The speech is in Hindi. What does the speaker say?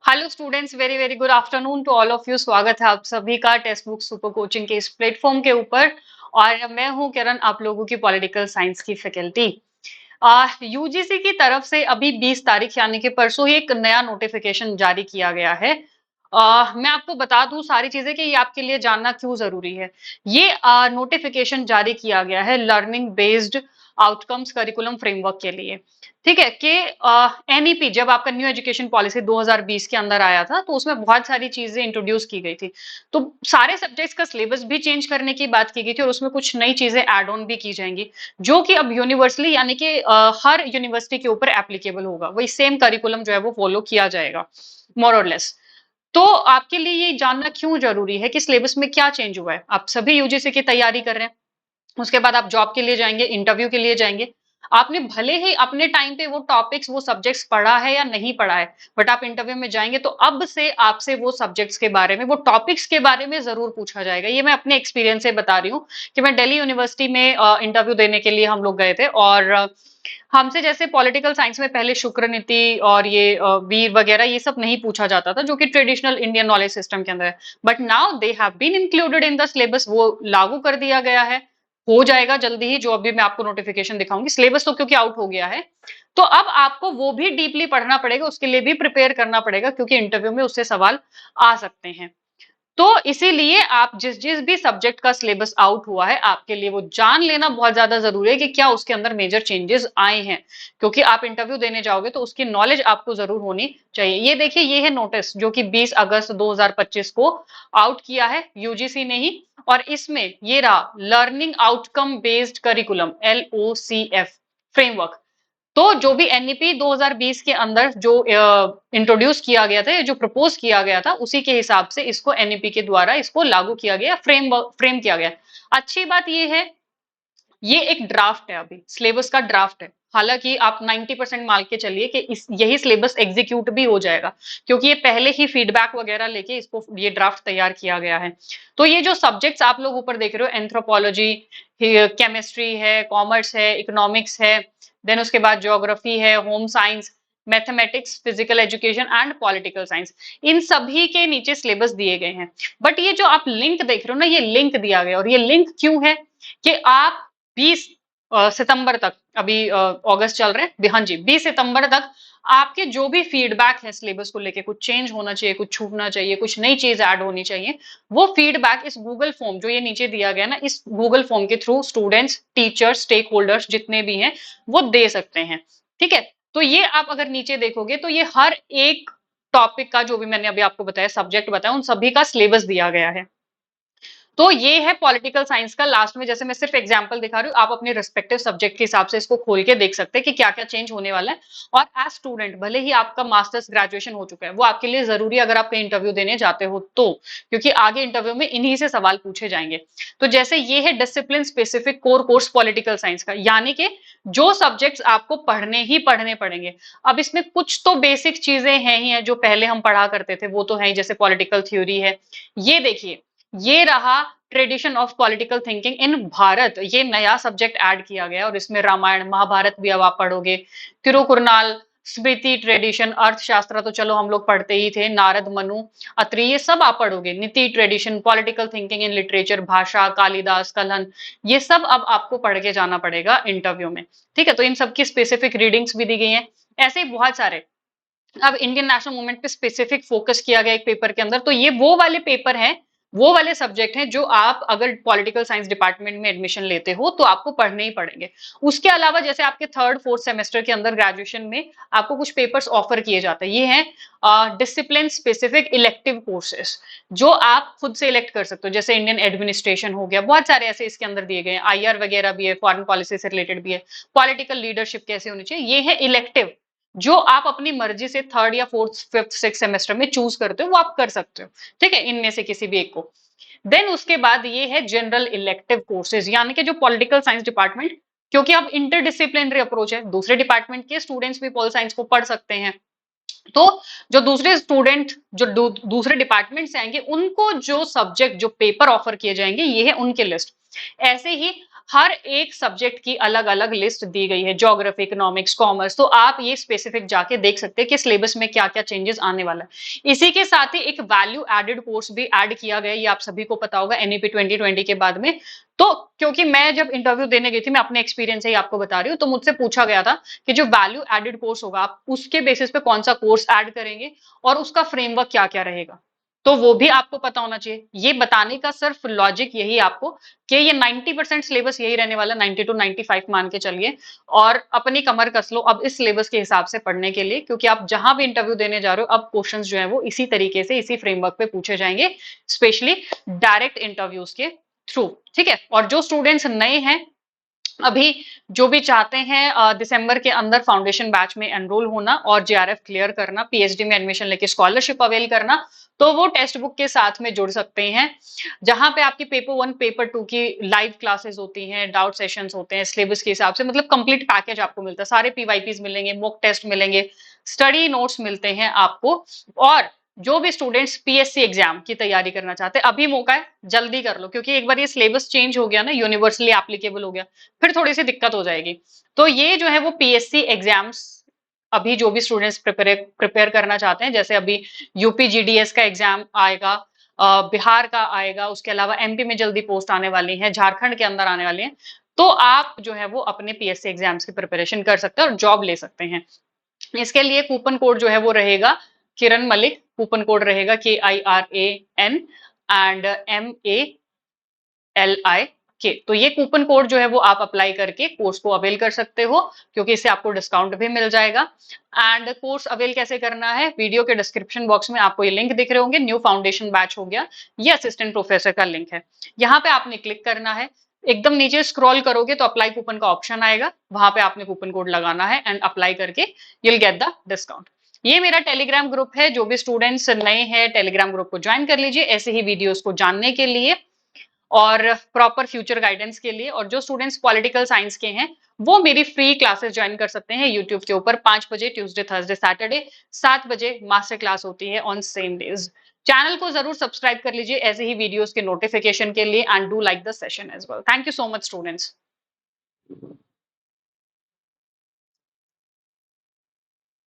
Hello students, very very good afternoon to all of you. स्वागत है आप सभी का टेक्स्ट बुक सुपर कोचिंग के इस प्लेटफॉर्म के ऊपर। और मैं हूं किरण, आप लोगों की पॉलिटिकल साइंस की फैकल्टी। यूजीसी की तरफ से अभी 20 तारीख यानी कि परसों ही एक नया नोटिफिकेशन जारी किया गया है। मैं आपको बता दूं सारी चीजें कि ये आपके लिए जानना क्यों जरूरी है। ये नोटिफिकेशन जारी किया गया है learning based outcomes curriculum framework के लिए। ठीक है कि एनईपी जब आपका न्यू एजुकेशन पॉलिसी 2020 के अंदर आया था तो उसमें बहुत सारी चीजें इंट्रोड्यूस की गई थी। तो सारे सब्जेक्ट्स का सिलेबस भी चेंज करने की बात की गई थी और उसमें कुछ नई चीजें ऐड ऑन भी की जाएंगी, जो कि अब यूनिवर्सली यानी कि हर यूनिवर्सिटी के ऊपर एप्लीकेबल होगा। वही सेम करिकुलम जो है वो फॉलो किया जाएगा, मोर और लेस। तो आपके लिए ये जानना क्यों जरूरी है कि सिलेबस में क्या चेंज हुआ है। आप सभी यूजीसी की तैयारी कर रहे हैं, उसके बाद आप जॉब के लिए जाएंगे, इंटरव्यू के लिए जाएंगे। आपने भले ही अपने टाइम पे वो टॉपिक्स वो सब्जेक्ट्स पढ़ा है या नहीं पढ़ा है, बट आप इंटरव्यू में जाएंगे तो अब से आपसे वो सब्जेक्ट्स के बारे में, वो टॉपिक्स के बारे में जरूर पूछा जाएगा। ये मैं अपने एक्सपीरियंस से बता रही हूँ कि मैं दिल्ली यूनिवर्सिटी में इंटरव्यू देने के लिए हम लोग गए थे। और हमसे जैसे पॉलिटिकल साइंस में पहले शुक्र नीति और ये वीर वगैरह ये सब नहीं पूछा जाता था, जो कि ट्रेडिशनल इंडियन नॉलेज सिस्टम के अंदर है। But now they have been included in the syllabus, वो लागू कर दिया गया है। हो जाएगा जल्दी ही, जो अभी मैं आपको नोटिफिकेशन दिखाऊंगी। सिलेबस तो क्योंकि आउट हो गया है, तो अब आपको वो भी डीपली पढ़ना पड़ेगा, उसके लिए भी प्रिपेयर करना पड़ेगा, क्योंकि इंटरव्यू में उससे सवाल आ सकते हैं। तो इसीलिए आप जिस जिस भी सब्जेक्ट का सिलेबस आउट हुआ है, आपके लिए वो जान लेना बहुत ज्यादा जरूरी है कि क्या उसके अंदर मेजर चेंजेस आए हैं। क्योंकि आप इंटरव्यू देने जाओगे तो उसकी नॉलेज आपको जरूर होनी चाहिए। ये देखिए, ये है नोटिस जो कि 20 अगस्त 2025 को आउट किया है यूजीसी ने ही। और इसमें ये रहा learning outcome based curriculum, LOCF framework. तो जो भी एनईपी 2020 के अंदर जो इंट्रोड्यूस किया गया था, जो प्रपोज किया गया था, उसी के हिसाब से इसको एनईपी के द्वारा इसको लागू किया गया, फ्रेम किया गया। अच्छी बात ये है, ये एक ड्राफ्ट है, अभी सिलेबस का ड्राफ्ट है। हालांकि आप 90% मान के चलिए कि इस यही सिलेबस एग्जीक्यूट भी हो जाएगा, क्योंकि ये पहले ही फीडबैक वगैरह लेके इसको ये ड्राफ्ट तैयार किया गया है। तो ये जो सब्जेक्ट्स आप लोग ऊपर देख रहे हो, एंथ्रोपोलॉजी, केमिस्ट्री है, कॉमर्स है, इकोनॉमिक्स है, देन उसके बाद ज्योग्राफी है, home science, mathematics, physical education and political science, इन सभी के नीचे सिलेबस दिए गए हैं। बट ये जो आप लिंक देख रहे हो ना, ये लिंक दिया गया, और ये लिंक क्यों है कि आप 20 सितंबर तक, अभी अगस्त चल रहे हैं, हाँ जी, 20 सितंबर तक आपके जो भी फीडबैक है सिलेबस को लेके, कुछ चेंज होना चाहिए, कुछ छूटना चाहिए, कुछ नई चीज ऐड होनी चाहिए, वो फीडबैक इस गूगल फॉर्म जो ये नीचे दिया गया ना, इस गूगल फॉर्म के through students, teachers, stakeholders जितने भी हैं वो दे सकते हैं। ठीक है। तो ये आप अगर नीचे देखोगे तो ये हर एक टॉपिक का, जो भी मैंने अभी आपको बताया, सब्जेक्ट बताया, उन सभी का सिलेबस दिया गया है। तो ये है पॉलिटिकल साइंस का। लास्ट में जैसे मैं सिर्फ एग्जांपल दिखा रही हूँ, आप अपने रिस्पेक्टिव सब्जेक्ट के हिसाब से इसको खोल के देख सकते हैं कि क्या क्या चेंज होने वाला है। और एज स्टूडेंट, भले ही आपका मास्टर्स ग्रेजुएशन हो चुका है, वो आपके लिए जरूरी है अगर आप कहीं इंटरव्यू देने जाते हो तो, क्योंकि आगे इंटरव्यू में इन्हीं से सवाल पूछे जाएंगे। तो जैसे ये है discipline specific core course political science का, यानी कि जो सब्जेक्ट्स आपको पढ़ने ही पढ़ने पड़ेंगे। अब इसमें कुछ तो बेसिक चीजें हैं ही हैं जो पहले हम पढ़ा करते थे, वो तो है ही, जैसे पॉलिटिकल थ्योरी है। ये देखिए, ये रहा tradition of political thinking in Bharat, ये नया सब्जेक्ट ऐड किया गया और इसमें रामायण महाभारत भी अब आप पढ़ोगे। तिरुकुरनाल, स्मृति ट्रेडिशन, अर्थशास्त्र तो चलो हम लोग पढ़ते ही थे, नारद मनु अत्रि, ये सब आप पढ़ोगे। नीति tradition, political thinking in literature, भाषा, कालिदास, कलहन, ये सब अब आपको पढ़ के जाना पड़ेगा इंटरव्यू में। ठीक है। तो इन सब की स्पेसिफिक रीडिंग्स भी दी गई हैं। ऐसे ही बहुत सारे, अब इंडियन नेशनल मूवमेंट पे स्पेसिफिक फोकस किया गया एक पेपर के अंदर, तो ये वो वाले पेपर हैं, वो वाले सब्जेक्ट हैं जो आप अगर पॉलिटिकल साइंस डिपार्टमेंट में एडमिशन लेते हो तो आपको पढ़ने ही पड़ेंगे। उसके अलावा जैसे आपके थर्ड फोर्थ सेमेस्टर के अंदर ग्रेजुएशन में आपको कुछ पेपर्स ऑफर किए जाते हैं, ये हैं डिसिप्लिन स्पेसिफिक इलेक्टिव कोर्सेज, जो आप खुद से इलेक्ट कर सकते हो। जैसे इंडियन एडमिनिस्ट्रेशन हो गया, बहुत सारे ऐसे इसके अंदर दिए गए हैं, IR वगैरह भी है, फॉरेन पॉलिसी से रिलेटेड भी है, पॉलिटिकल लीडरशिप कैसे होनी चाहिए, ये है इलेक्टिव, जो आप अपनी मर्जी से थर्ड या फोर्थ फिफ्थ सिक्स सेमेस्टर में चूज करते हो, वो आप कर सकते हो। ठीक है, इनमें से किसी भी एक को। देन उसके बाद ये है जनरल इलेक्टिव कोर्सेज, यानी कि जो पॉलिटिकल साइंस डिपार्टमेंट, क्योंकि अब इंटरडिसिप्लिनरी अप्रोच है, दूसरे डिपार्टमेंट के स्टूडेंट्स भी पॉल साइंस को पढ़ सकते हैं। तो जो दूसरे स्टूडेंट जो दूसरे डिपार्टमेंट से आएंगे, उनको जो सब्जेक्ट जो पेपर ऑफर किए जाएंगे, ये है उनके लिस्ट। ऐसे ही हर एक सब्जेक्ट की अलग-अलग लिस्ट दी गई है, ज्योग्राफी, इकोनॉमिक्स, कॉमर्स, तो आप ये स्पेसिफिक जाके देख सकते हैं कि सिलेबस में क्या-क्या चेंजेस आने वाला है। इसी के साथ ही एक वैल्यू एडेड कोर्स भी ऐड किया गया है, ये आप सभी को पता होगा एनईपी 2020 के बाद में। तो क्योंकि मैं जब इंटरव्यू देने गई थी, मैं अपने एक्सपीरियंस से ही आपको बता रही हूँ, तो मुझसे पूछा गया था कि जो वैल्यू एडेड कोर्स होगा, आप उसके बेसिस पे कौन-सा कोर्स ऐड करेंगे और उसका फ्रेमवर्क क्या-क्या रहेगा। तो वो भी आपको पता होना चाहिए। ये बताने का सिर्फ लॉजिक यही आपको कि ये 90% सिलेबस यही रहने वाला, 90 टू 95 मान के चलिए, और अपनी कमर कस लो अब इस सिलेबस के हिसाब से पढ़ने के लिए, क्योंकि आप जहां भी इंटरव्यू देने जा रहे हो अब क्वेश्चंस जो है वो इसी तरीके से इसी फ्रेमवर्क पे पूछे जाएंगे, स्पेशली डायरेक्ट इंटरव्यूज के थ्रू। ठीक है, और जो स्टूडेंट्स नए हैं अभी, जो भी चाहते हैं दिसंबर के अंदर फाउंडेशन बैच में एनरोल होना और जेआरएफ क्लियर करना, पीएचडी में एडमिशन लेके स्कॉलरशिप अवेल करना, तो वो टेक्स्ट बुक के साथ में जुड़ सकते हैं, जहां पे आपकी पेपर 1 पेपर 2 की लाइव क्लासेस होती हैं, डाउट सेशंस होते हैं, सिलेबस के हिसाब से, मतलब कंप्लीट पैकेज आपको मिलता है, सारे पीवाईपीज मिलेंगे, मॉक टेस्ट मिलेंगे, स्टडी नोट्स मिलते हैं आपको। और जो भी स्टूडेंट्स पीएससी एग्जाम की तैयारी करना चाहते हैं, अभी मौका है, जल्दी कर लो, क्योंकि एक बार ये सिलेबस चेंज हो गया ना, यूनिवर्सली एप्लीकेबल हो गया, फिर थोड़ी सी दिक्कत हो जाएगी। तो ये जो है वो पीएससी एग्जाम्स, अभी जो भी स्टूडेंट्स प्रिपेयर प्रिपेयर करना चाहते हैं, जैसे अभी यूपी जीडीएस का एग्जाम आएगा, बिहार का आएगा, उसके अलावा एमपी में जल्दी पोस्ट आने वाली है, झारखंड के अंदर आने वाली है, तो आप जो है वो अपने पीएससी एग्जाम्स की प्रिपरेशन कर सकते हैं और जॉब ले सकते हैं। इसके लिए कूपन कोड जो है वो रहेगा किरण मलिक, कूपन कोड रहेगा KIRAN एंड MALIK। तो ये कूपन कोड जो है वो आप अप्लाई करके कोर्स को अवेल कर सकते हो, क्योंकि इससे आपको डिस्काउंट भी मिल जाएगा। एंड कोर्स अवेल कैसे करना है, वीडियो के डिस्क्रिप्शन बॉक्स में आपको ये लिंक दिख रहे होंगे, न्यू फाउंडेशन बैच हो गया, ये असिस्टेंट प्रोफेसर का लिंक है, यहाँ पे आपने क्लिक करना है। एकदम नीचे स्क्रॉल करोगे तो अप्लाई कूपन का ऑप्शन आएगा, वहां पे आपने कूपन कोड लगाना है एंड अप्लाई करके you will get the discount. ये मेरा टेलीग्राम ग्रुप है, जो भी स्टूडेंट्स नए हैं टेलीग्राम ग्रुप को ज्वाइन कर लीजिए ऐसे ही वीडियोस को जानने के लिए और प्रॉपर फ्यूचर गाइडेंस के लिए। और जो स्टूडेंट्स पॉलिटिकल साइंस के हैं वो मेरी फ्री क्लासेस ज्वाइन कर सकते हैं यूट्यूब के ऊपर, 5 बजे ट्यूसडे थर्सडे सैटरडे, 7 बजे मास्टर क्लास होती है ऑन सेम डेज। चैनल को जरूर सब्सक्राइब कर लीजिए ऐसे ही वीडियोस के नोटिफिकेशन के लिए and do like the session as well. Thank you so much students.